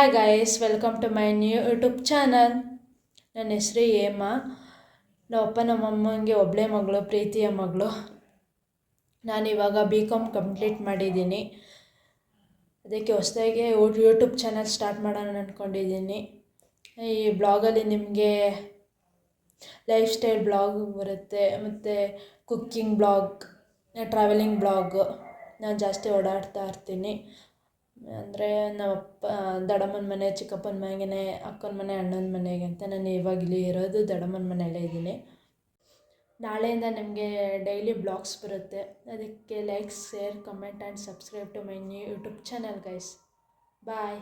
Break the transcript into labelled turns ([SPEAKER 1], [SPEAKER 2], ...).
[SPEAKER 1] Hi guys, welcome to my new YouTube channel. ನನ್ನ ಹೆಸರು ಹೇಮಾ. ನಮ್ಮಪ್ಪ ನಮ್ಮಮ್ಮಂಗೆ ಒಬ್ಬಳೇ ಮಗಳು, ಪ್ರೀತಿಯ ಮಗಳು. ನಾನಿವಾಗ BCom ಕಂಪ್ಲೀಟ್ ಮಾಡಿದ್ದೀನಿ. ಅದಕ್ಕೆ ಹೊಸದಾಗಿ ಯೂಟ್ಯೂಬ್ ಚಾನಲ್ ಸ್ಟಾರ್ಟ್ ಮಾಡೋಣ ಅಂದ್ಕೊಂಡಿದ್ದೀನಿ. ಈ ಬ್ಲಾಗಲ್ಲಿ ನಿಮಗೆ ಲೈಫ್ ಸ್ಟೈಲ್ ಬ್ಲಾಗ್ ಬರುತ್ತೆ, ಮತ್ತು ಕುಕ್ಕಿಂಗ್ ಬ್ಲಾಗ್, ಟ್ರಾವೆಲಿಂಗ್ ಬ್ಲಾಗ್. ನಾನು ಜಾಸ್ತಿ ಓಡಾಡ್ತಾ ಇರ್ತೀನಿ. ಅಂದರೆ ನಮ್ಮಪ್ಪ ದೊಡ್ಡಮ್ಮನ ಮನೆ, ಚಿಕ್ಕಪ್ಪನ ಮನೆಗೆ, ಅಕ್ಕನ ಮನೆ, ಅಣ್ಣನ ಮನೆಗೆ ಅಂತ. ನಾನು ಇವಾಗ ಇಲ್ಲಿ ಇರೋದು ದೊಡ್ಡಮ್ಮನ ಮನೆಯಲ್ಲೇ ಇದ್ದೀನಿ. ನಾಳೆಯಿಂದ ನಿಮಗೆ ಡೈಲಿ ಬ್ಲಾಗ್ಸ್ ಬರುತ್ತೆ. ಅದಕ್ಕೆ like, share, comment and subscribe to my new YouTube channel guys. Bye.